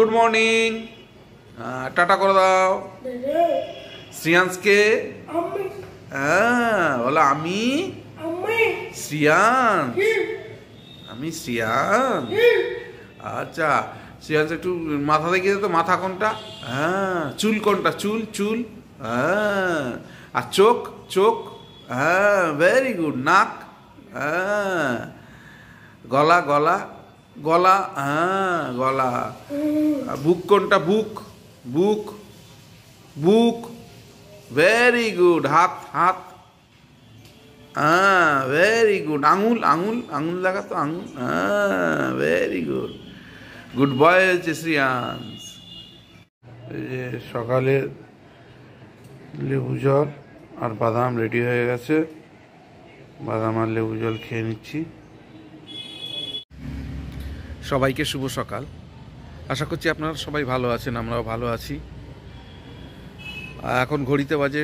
Good morning. Tata করে দাও শ্রিয়াংশকে। বলো আমি শ্রিয়াংশ, আমি শ্রিয়াংশ। আচ্ছা শ্রিয়াংশ একটু মাথা দেখিয়ে তো, মাথা কোনটা? চুল কোনটা? চুল চুল। আর চোখ চোখ। Very good. নাক। গলা গলা গলা। গলা। বুক কোনটা? বুক বুক বুক। Very good. হাত হাত। Very good. আঙুল আঙুল আঙুল লাগা তো, আঙুল। ভেরি গুড, গুড বয় হয়েছে শ্রিয়াংশ। এই যে সকালে লেবু জল আর বাদাম রেডি হয়ে গেছে, বাদাম আর লেবু জল খেয়ে নিচ্ছি। সবাইকে শুভ সকাল। আশা করছি আপনারা সবাই ভালো আছেন, আমরাও ভালো আছি। এখন ঘড়িতে বাজে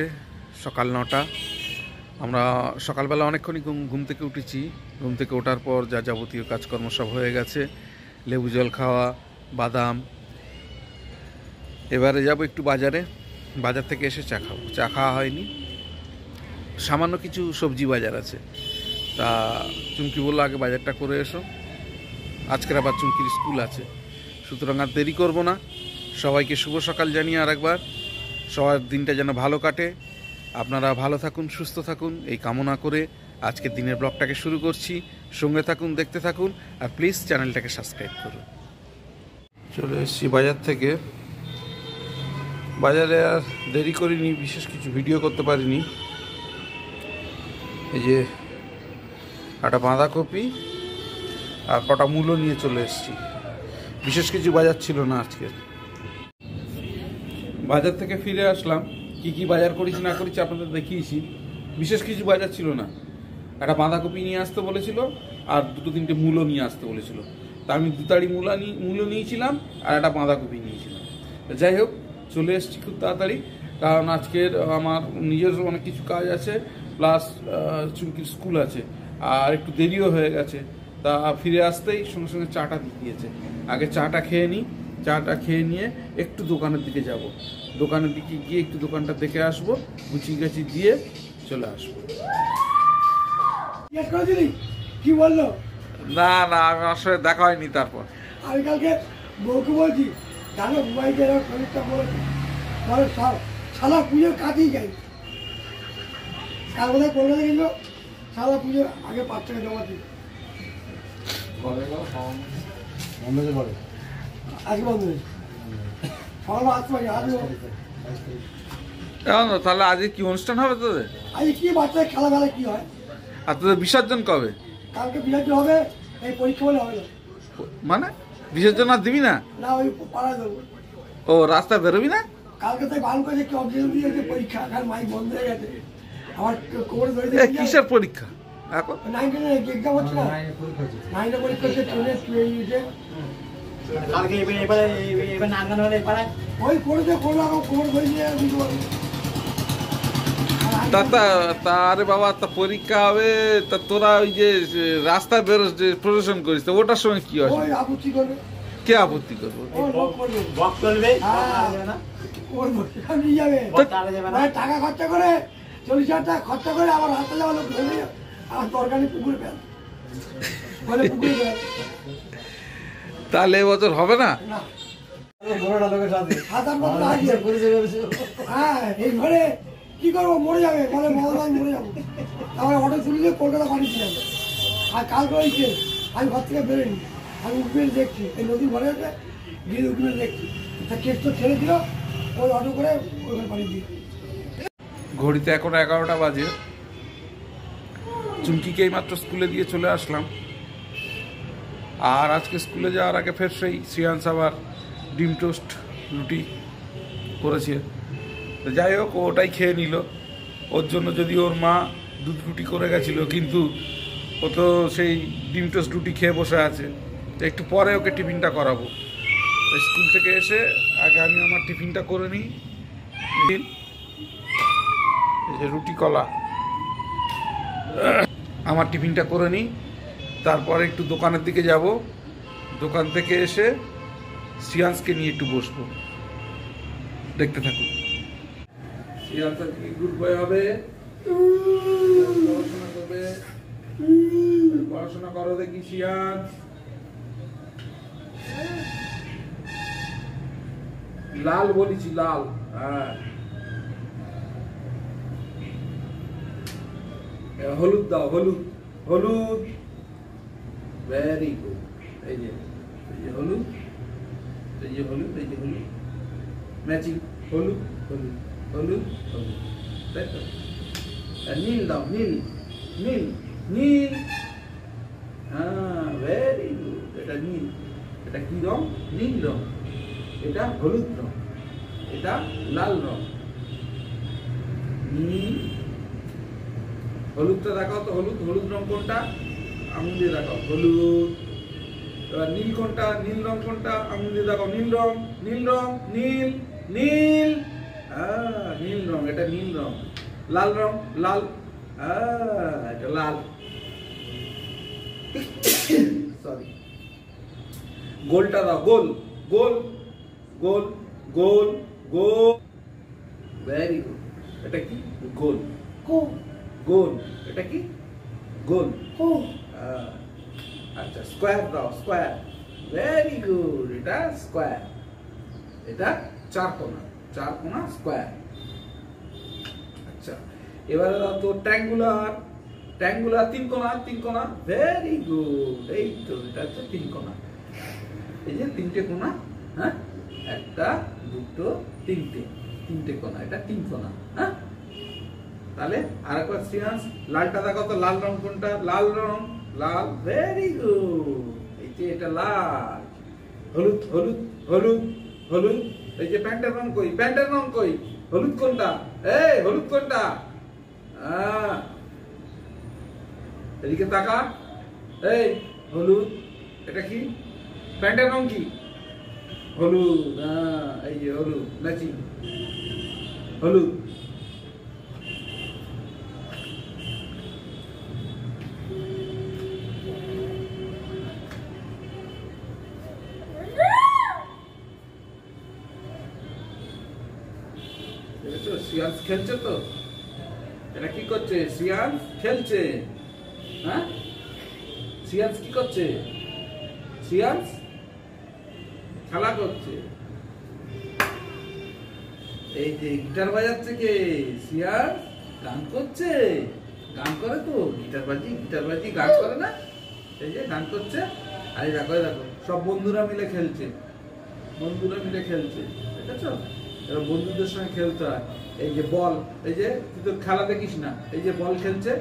সকাল 9টা। আমরা সকালবেলা অনেকক্ষণই ঘুম থেকে উঠেছি। ঘুম থেকে ওঠার পর যা যাবতীয় কাজকর্ম সব হয়ে গেছে, লেবু জল খাওয়া, বাদাম। এবারে যাব একটু বাজারে, বাজার থেকে এসে চা খাবো। চা খাওয়া হয়নি, সামান্য কিছু সবজি বাজার আছে। তা চুমকি বললো আগে বাজারটা করে এসো, আজকের আবার চুমকির স্কুল আছে, সুতরাং আর দেরি করব না। সবাইকে শুভ সকাল জানিয়ে আর একবার সবার দিনটা যেন ভালো কাটে, আপনারা ভালো থাকুন, সুস্থ থাকুন, এই কামনা করে আজকের দিনের ব্লগটাকে শুরু করছি। সঙ্গে থাকুন, দেখতে থাকুন, আর প্লিজ চ্যানেলটাকে সাবস্ক্রাইব করুন। চলে এসেছি বাজার থেকে। বাজারে আর দেরি করিনি, বিশেষ কিছু ভিডিও করতে পারিনি। এই যে একটা বাঁধাকপি আর কটা মূলো নিয়ে চলে এসেছি। বিশেষ কিছু বাজার ছিল না আজকে। বাজার থেকে ফিরে আসলাম, কি কি বাজার করেছি না করেছি আপনাদের দেখিয়েছি। বিশেষ কিছু বাজার ছিল না। একটা বাঁধাকপি নিয়ে আসতে বলেছিল আর দুটো তিনটে মূলো নিয়ে আসতে বলেছিল। তা আমি দুতাড়ি মূলো নিয়েছিলাম আর একটা বাঁধাকপি নিয়েছিলাম। যাই হোক, চলে এসেছি খুব তাড়াতাড়ি, কারণ আজকের আমার নিজের অনেক কিছু কাজ আছে, প্লাস চুমকির স্কুল আছে, আর একটু দেরিও হয়ে গেছে। তা ফিরে আসতেই সঙ্গে সঙ্গে চাটা দিয়েছে। আগে চাটা খেয়ে নিই, চাটা খেয়ে নিয়ে একটু দোকানের দিকে যাব। দোকানের দিকে গিয়ে একটু দোকানটা দেখে আসবো, গুছিয়ে গাছি দিয়ে চলে আসবো। কি বললো? না না, আমার সাথে দেখা হয়নি। তারপর আমি কালকে বউকে বলছি, জানো বুবাইকে শরীরটা বলেছি, পরে সালা পুজোর কাজেই যাই। কাল বোধহয় করলে দেখলো সালা পুজোর আগে 5 টাকা জমা দিই। আজকে বন্ধ হয়েছে, সকাল আসতে পারি। তাহলে আজকে কি অনুষ্ঠান হবে তোদের? আজকে কি বাচ্চাদের খেলাধুলা কি হয়? আর তোদের বিসর্জন কবে? কালকে বিসর্জন হবে, এই পরীক্ষা বলে হবে না। মানে বিসর্জন আর দিবি না? না, ওই পাড়ায় দেবো। ও, রাস্তায় বেরোবি না? কালকে তাই বারণ করেছে, কি অবজেকশন দিয়েছে, পরীক্ষা এখন মাইক বন্ধ হয়ে গেছে। আমার কোমরে ধরে কিসের পরীক্ষা এখন? 9-এর এক্সাম হচ্ছে না, 9-এর পরীক্ষা হচ্ছে, ওই করেছে করলাম, কোমর ধরে নিয়ে আরে বাবা, তা পরীক্ষা হবে, তা তোরা ওই যে রাস্তায় বেরো যে প্রদর্শন করিস, তো ওটার সময় কি হয়? আপত্তি করবে। কে আপত্তি করবো? টাকা খরচা করে 40,000 টাকা খরচা করে আবার হাতে যাওয়া লোক ধরে আমার দরকারি পুকুরে ফেল, পুকুরে ফেল। তাহলে এবছর হবে না? হ্যাঁ, এই ঘরে কি করবো, মরে যাবে বলে, মহলায় মরে যাবো। তারপরে অটো তুলে কলকাতা পাঠিয়েছিলাম। আর কালকে হয়েছে, আমি ঘর থেকে বেরোয়নি, আমি উঠবেন দেখছি, এই নদীর ঘরে আছে, গিয়ে উঠবেন দেখছি, তা কেস তো ছেড়ে দিল, ওই অটো করে ওখানে পাঠিয়ে দিই। ঘড়িতে এখন 11টা বাজে। চুমকিকে এইমাত্র স্কুলে দিয়ে চলে আসলাম। আর আজকে স্কুলে যাওয়ার আগে ফের সেই শ্রিয়াংশ আবার ডিম টোস্ট রুটি করেছে। যাই হোক, ওটাই খেয়ে নিল। ওর জন্য যদি ওর মা দুধ রুটি করে গেছিলো, কিন্তু ও তো সেই ডিম টোস্ট রুটি খেয়ে বসে আছে। একটু পরে ওকে টিফিনটা করাবো। স্কুল থেকে এসে আগে আমি আমার টিফিনটা করে নিই। এই যে রুটি কলা, আমার টিফিনটা করে নিই, তারপরে একটু দোকানের দিকে যাব। দোকান থেকে এসে শ্রিয়াংশকে নিয়ে একটু বসবো, দেখতে থাকুন। শ্রিয়াংশ কি গুড বয় হবে, পড়াশোনা করবে, পড়াশোনা করো দেখি শ্রিয়াংশ। লাল বলেছি, লাল। হ্যাঁ, হলুদ দাও, হলুদ, হলুদ, ভেরি গুড। এই যে হলুদ, এই যে হলুদ, এই যে হলুদ, ম্যাচিং হলুদ, হলুদ, হলুদ, হলুদ, তাই তো। নীল দাও, নীল, নীল, নীল। হ্যাঁ, ভেরি গুড। এটা নীল। এটা কি রং? নীল রং। এটা হলুদ রং, এটা লাল রং। নীল, হলুদটা দেখাও তো, হলুদ, হলুদ রং কোনটা? আঙুল দিয়ে দেখাও, হলুদ। এবার নীল কোনটা? নীল রং কোনটা? আঙুল দিয়ে দেখাও, নীল রং, নীল রং, নীল, নীল। হ্যাঁ, নীল রং, এটা নীল রং। লাল রং, লাল। হ্যাঁ, এটা লাল। সরি। গোলটা দাও, গোল, গোল, গোল, গোল, গোল। Very good. এটা কি? গোল, গোল। এটা কি? গোল। আচ্ছা, স্কোয়ার দাও, স্কোয়ার। Very good. এটা স্কোয়ার। এটা চার কোণা, চার কোণা স্কোয়ার। আচ্ছা, এবারে দাও তো ট্রায়াঙ্গুলার, ট্রায়াঙ্গুলার তিন কোণা, তিন কোণা। Very good. এই তো, এটা হচ্ছে তিন কোণা। এই যে তিনটে কোণা, হ্যাঁ, একটা, দুটো, তিনটে, তিনটে কোণা। এটা তিন কোণা। হ্যাঁ, তাহলে আরেকবার শ্রিয়াংশ লালটা দেখাও তো, লাল রং কোনটা? লাল রং, লাল। Very good. এই যে এটা লাল। হলুদ, হলুদ, হলুদ, হলুদ। এই যে প্যান্টের রং কই? প্যান্টের রং কই? হলুদ কোনটা? এই হলুদ কোনটা? এদিকে তাকা। এই হলুদ। এটা কি? প্যান্টের রং কি? হলুদ। এই যে হলুদ, ম্যাচিং হলুদ। শ্রিয়াংশ খেলছে তো? এটা কি করছে? শ্রিয়াংশ খেলছে। হ্যাঁ, শ্রিয়াংশ কি করছে? শ্রিয়াংশ খেলা করছে। এই যে গিটার বাজাচ্ছে কে? শ্রিয়াংশ গান করছে। গান করে তো, গিটার বাজি, গিটার বাজি, গান করে না? এই যে গান করছে। আর এই দেখো, দেখো, সব বন্ধুরা মিলে খেলছে, বন্ধুরা মিলে খেলছে। দেখেছো? এবার বন্ধুদের সঙ্গে খেলতে হয়। এই যে বল, এই যে তুই তো খেলা দেখিস না, এই যে বল খেলছে,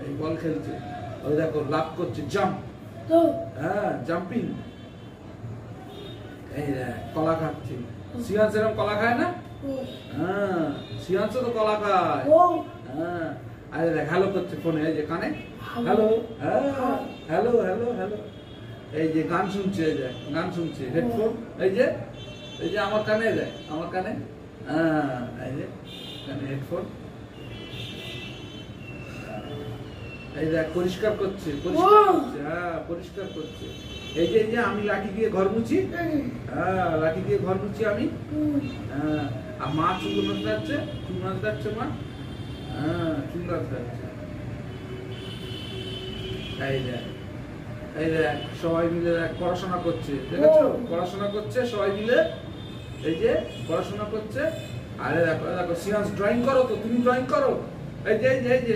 এই বল খেলছে। ওই দেখো লাফ করছে, জাম্প। হ্যাঁ, জাম্পিং। এই কলা খাচ্ছে। শ্রিয়াংশ এরকম কলা খায় না? হ্যাঁ, শ্রিয়াংশ তো কলা খায়। হ্যাঁ, আরে দেখ হ্যালো করছে ফোনে, এই যে কানে হ্যালো। হ্যাঁ, হ্যালো, হ্যালো, হ্যালো। এই যে গান শুনছে, এই যে গান শুনছে, হেডফোন। এই যে, এই যে আমার কানে দেয়, আমার কানে। হ্যাঁ, এই যে কানে হেডফোন। এই দেখ পরিষ্কার করছে, পরিষ্কার করছে। হ্যাঁ, পরিষ্কার করছে। এই যে, এই যে আমি লাঠি দিয়ে ঘর মুছি। হ্যাঁ, লাঠি দিয়ে ঘর মুছি আমি। হ্যাঁ, আর মা চুল নাচতে যাচ্ছে, চুল নাচতে যাচ্ছে মা। হ্যাঁ, চুল নাচতে যাচ্ছে। এই দেখ, এই দেখ সবাই মিলে দেখ পড়াশোনা করছে। দেখেছো? পড়াশোনা করছে সবাই মিলে। এই যে পড়াশোনা করছে। আরে দেখো, দেখো শ্রিয়াংশ ড্রয়িং করো তো, তুমি ড্রয়িং করো। এই যে, এই যে, এই যে,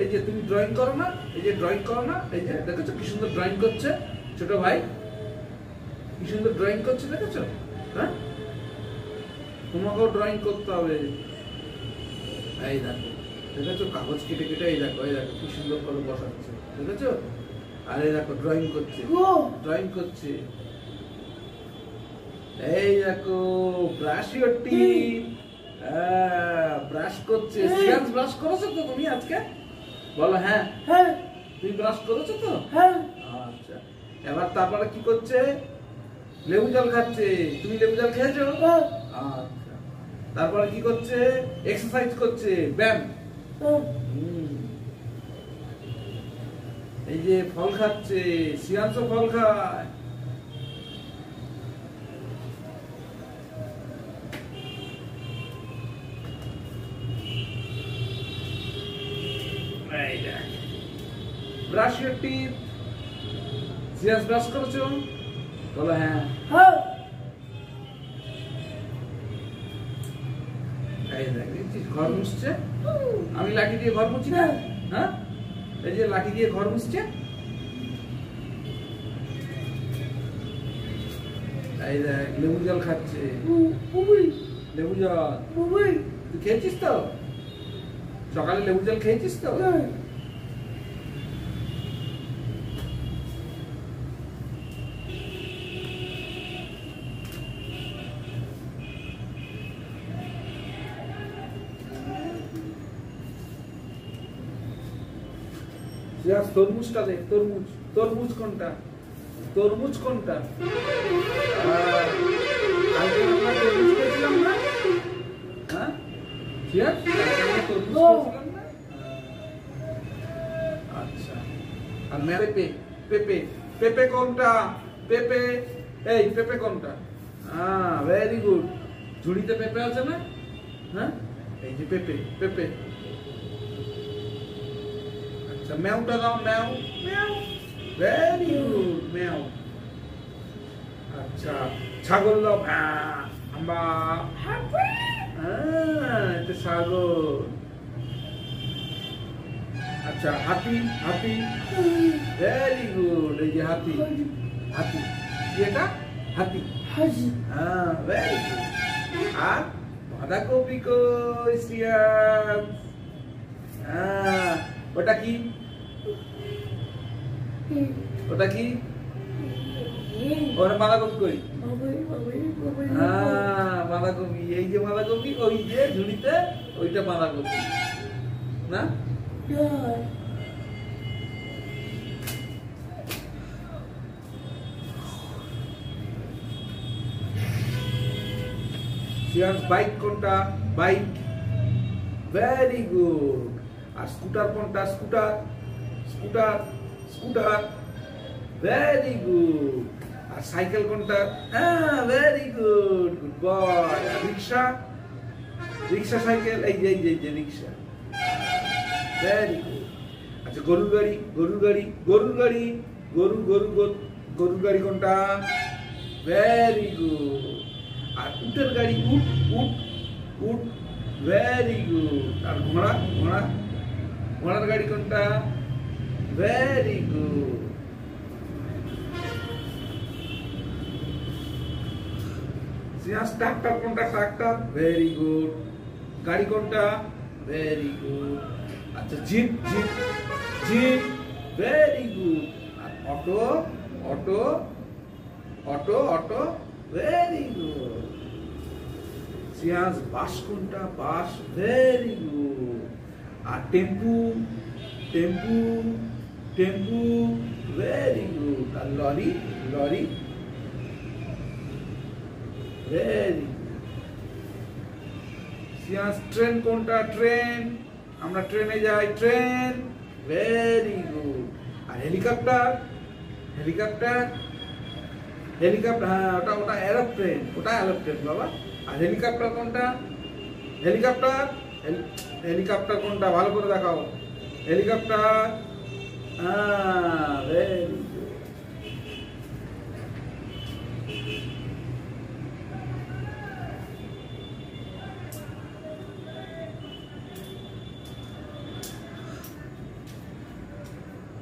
এই যে তুমি ড্রয়িং করো না? এই যে ড্রয়িং করো না? এই যে দেখেছো কি সুন্দর ড্রয়িং করছে ছোট ভাই, কি সুন্দর ড্রয়িং করছে। দেখেছো? হ্যাঁ, তোমাকেও ড্রয়িং করতে হবে। এই দেখো, দেখেছো কাগজ কেটে কেটে, এই দেখো, এই দেখো কি সুন্দর করে বসাচ্ছে। দেখেছো? আরে দেখো ড্রয়িং করছে, ড্রয়িং করছে। এই দেখো ব্রাশ ইওর টিথ। ব্রাশ করছে। শ্রিয়াংশ ব্রাশ করেছো তো তুমি আজকে? বলো হ্যাঁ। হ্যাঁ, তুমি ব্রাশ করেছো তো? হ্যাঁ। আচ্ছা, এবার তারপরে কি করছে? লেবু জল খাচ্ছে। তুমি লেবু জল খেয়েছো? আচ্ছা, তারপরে কি করছে? এক্সারসাইজ করছে, ব্যায়াম। এই যে ফল খাচ্ছে, শ্রিয়াংশ ফল খায়। Brush your teeth. Serious brush করেছো? বলো হ্যাঁ। হ্যাঁ। এই দেখ, দেখছিস ঘর মুছছে। আমি লাঠি দিয়ে ঘর মুছি না? হ্যাঁ, এই যে লাঠি দিয়ে ঘর মুছছে। এই দেখ, লেবু জল খাচ্ছে। লেবু জল তুই খেয়েছিস তো? সকালে লেবু জল খেয়েছিস তো? তরমুজটা দেখ, তরমুজ। তরমুজ কোনটা? তরমুজ কোনটা? কালকে আমরা তরমুজ খেয়েছিলাম না? হ্যাঁ, তরমুজ খেয়েছিলাম না? আচ্ছা। আর পেঁপে, পেঁপে, পেঁপে কোনটা? পেঁপে, এই পেঁপে কোনটা? Very good. ঝুড়িতে পেঁপে আছে না? হ্যাঁ, এই যে পেঁপে, পেঁপে। আচ্ছা, ম্যাওটা দাও, ম্যাও, ম্যাও। ভেরি গুড, ম্যাও। আচ্ছা, ছাগল দাও, হাম্বা। এটা ছাগল। আচ্ছা, হাতি, হাতি। ভেরি গুড, এই যে হাতি, হাতি। এটা হাতি, হ্যাঁ, ভেরি গুড। আর বাঁধাকপি কই? সিয়াম, ওটা কি? ওটা কি? ওটা বাঁধাকপি কই? বাঁধাকপি। এই যে বাঁধাকপি, ওই যে ঝুড়িতে, ওইটা বাঁধাকপি না? বাইক কোনটা? বাইক। Very good. আর স্কুটার কোনটা? Scooter, scooter, scooter. Very good. আর সাইকেল কোনটা? Very good, good boy. আর রিক্সা? রিক্সা, সাইকেল, এই যে এই যে রিক্সা। Very good. আচ্ছা, গরুর গাড়ি, গরুর গাড়ি, গরুর গাড়ি, গরু, গরু, গরুর গাড়ি কোনটা? Very good. আর উটের গাড়ি? উট, উট, উট। Very good. আর ঘোড়া, ঘোড়া, ঘোড়ার গাড়ি কোনটা? Very good. ট্রাক্টর কোনটা? ট্রাক্টর। Very good. গাড়ি কোনটা? Very good. আচ্ছা, jeep, jeep, jeep. Very good. আর auto, auto, auto, auto. Very good. সিয়াস বাস কোনটা? বাস। Very good. আর tempo, tempo, tempo. Very good. আর লরি, লরি। Very good. সিয়াস ট্রেন কোনটা? ট্রেন। আমরা ট্রেনে যাই, ট্রেন। Very good. আর হেলিকপ্টার? Helicopter, helicopter. হ্যাঁ, ওটা ওটা এরোপ্লেন, ওটা এরোপ্লেন বাবা। আর হেলিকপ্টার কোনটা? হেলিকপ্টার, হেলিকপ্টার কোনটা? ভালো করে দেখাও। হেলিকপ্টার। Very good.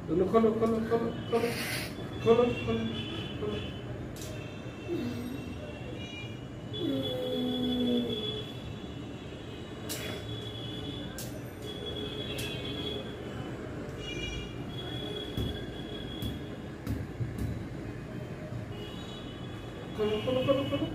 খোলো, খোলো, খোলো, খোলো, খোলো, খোলো, খোলো, খোলো। খোলো, খোলো, খোলো, খোলো।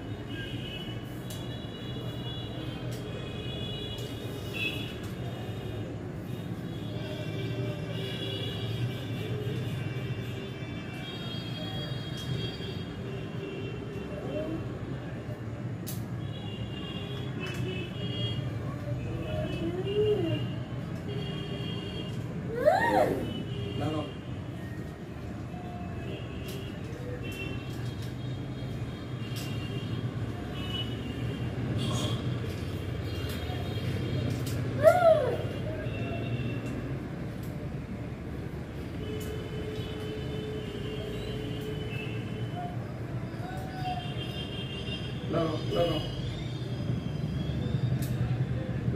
লাগাও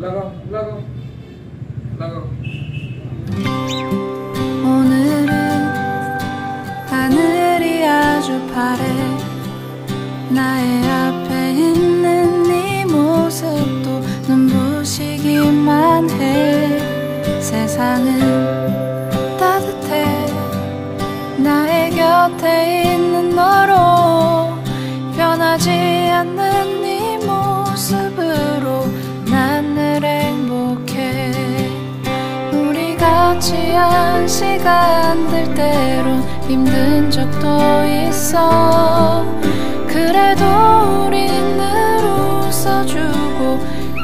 লাগাও লাগাও লাগাও। 오늘은 하늘이 아주 파래. 나의 앞에 있는 네 모습도 눈부시기만 해. 세상은 따뜻해. 나의 곁에 있는 너로 변하지 않는 네 모습으로 난 늘 행복해. 우리 같이 한 시간들 때론 힘든 적도 있어. 그래도 우린 늘 웃어주고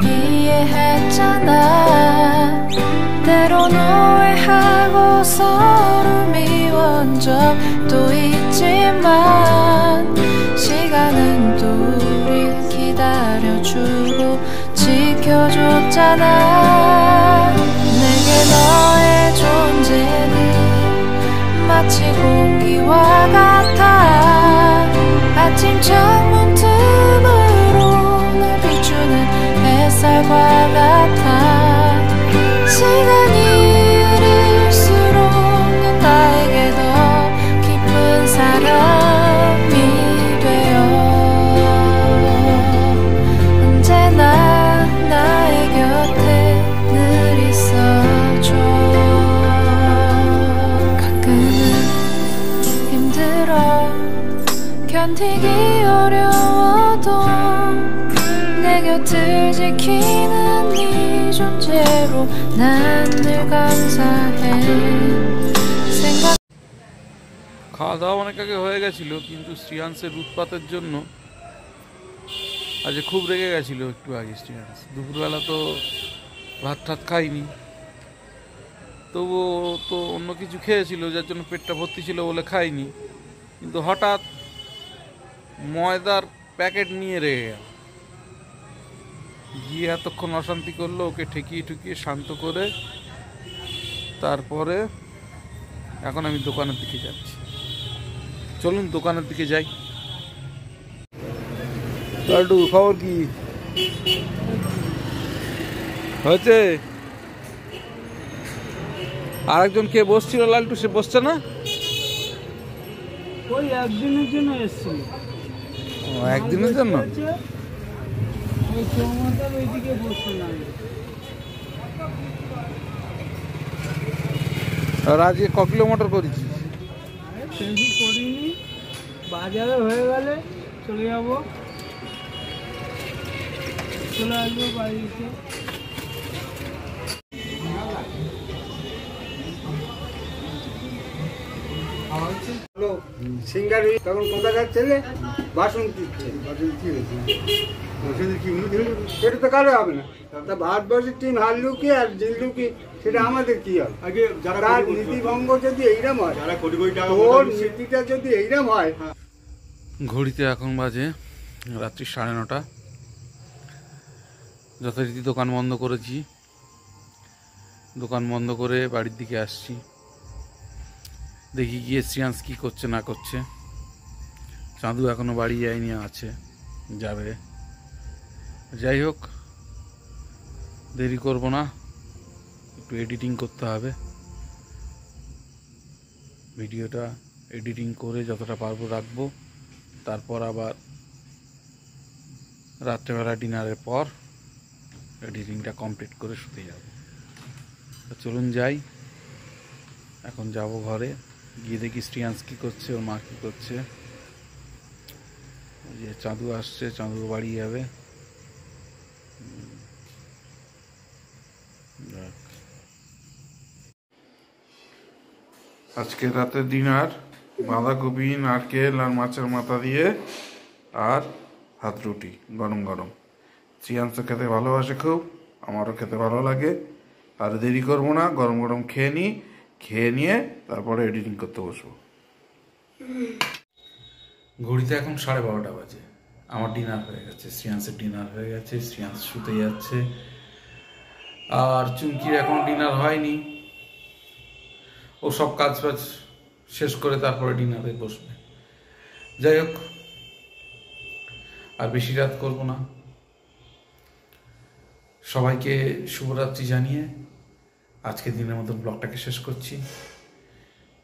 이해했잖아. 때론 오해하고 서로 미운 적도 있지만 시간은 또 우릴 기다려주고 지켜줬잖아. 내게 너의 존재는 마치 공기와 같아. 아침 창문 틈으로 널 비추는 햇살과 같아. 시간이 흐를수록 넌 나에게 더 깊은 사람이 되어 언제나 나의 곁에 늘 있어줘. 가끔은 힘들어 견디기 어려워도 내 곁을 지키는 네 존재로 난 늘 감사해. খাওয়া দাওয়া অনেক আগে হয়ে গেছিল, কিন্তু শ্রিয়াংসের উৎপাতের জন্য আজ খুব রেগে গেছিল একটু আগে শ্রিয়াংস। দুপুরবেলা তো ভাত টাত খাইনি, তবুও তো অন্য কিছু খেয়েছিল, যার জন্য পেটটা ভর্তি ছিল বলে খাইনি। কিন্তু হঠাৎ ময়দার প্যাকেট নিয়ে রেগে গেল, গিয়ে এতক্ষণ অশান্তি করলো। ওকে ঠেকিয়ে ঠুকিয়ে শান্ত করে তারপরে এখন আমি দোকানের দিকে যাচ্ছি। চলুন দোকানের দিকে যাই। লাল্টু খবর কি হয়েছে? আরেকজন কে বসছিল লাল্টু, সে বসছে না? ওই একদিনের জন্য এসেছিল। ও একদিনের জন্য? ওই চৌমাথার ওইদিকে বসছিলাম। আর আজকে ক কিলোমিটার করেছি? বেশি করিনি, বাজারে হয়ে গেলে চলে যাবো, চলে আসবো বাড়িতে। সিঙ্গারি তখন কোথাকার ছেলে বাসন্তী বাসন্তী সেটা তো কারো হবে না। তা ভারতবর্ষের টিম হারলু কি আর জিতলু কি সেটা আমাদের কি হবে? তার নীতিভঙ্গ যদি এইরকম হয়, তোর নীতিটা যদি এইরকম হয়। ঘড়িতে এখন বাজে রাত্রি 9:30। যথারীতি দোকান বন্ধ করেছি, দোকান বন্ধ করে বাড়ির দিকে আসছি। দেখি গিয়ে শ্রিয়াংস কি করছে না করছে। চাঁদু এখনো বাড়ি যায়নি, আছে, যাবে। যাই হোক, দেরি করব না, একটু এডিটিং করতে হবে। ভিডিওটা এডিটিং করে যতটা পারবো রাখবো, তারপর আবার রাত্রেবেলা ডিনারের পর এডিটিংটা কমপ্লিট করে শুতে যাব। চলুন যাই, এখন যাব ঘরে, গিয়ে দেখি শ্রিয়াংস কী করছে, ওর মা কী করছে। যে চাঁদু আসছে, চাঁদু বাড়ি যাবে। আজকে রাতের ডিনার বাঁধাকপি, নারকেল আর মাছের মাথা দিয়ে আর হাত রুটি গরম গরম। শ্রিয়াংস খেতে ভালোবাসে খুব, আমারও খেতে ভালো লাগে। আর দেরি করবো না, গরম গরম খেয়ে নিই, খেয়ে নিয়ে তারপরে এডিটিং করতে বসবো। ঘড়িতে এখন 12:30 বাজে। আমার ডিনার হয়ে গেছে, শ্রিয়াংসের ডিনার হয়ে গেছে, শ্রিয়াংস শুতে যাচ্ছে। আর চুমকির এখন ডিনার হয়নি, ও সব কাজ বাজ শেষ করে তারপরে ডিনারে বসবে। যাই হোক, আর বেশি রাত করব না। সবাইকে শুভরাত্রি জানিয়ে আজকে দিনের মতো ব্লগটাকে শেষ করছি।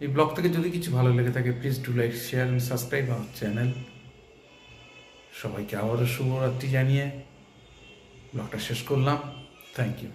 এই ব্লগ থেকে যদি কিছু ভালো লেগে থাকে please do like, share and subscribe our channel. সবাইকে আবারও শুভরাত্রি জানিয়ে ব্লগটা শেষ করলাম। Thank you.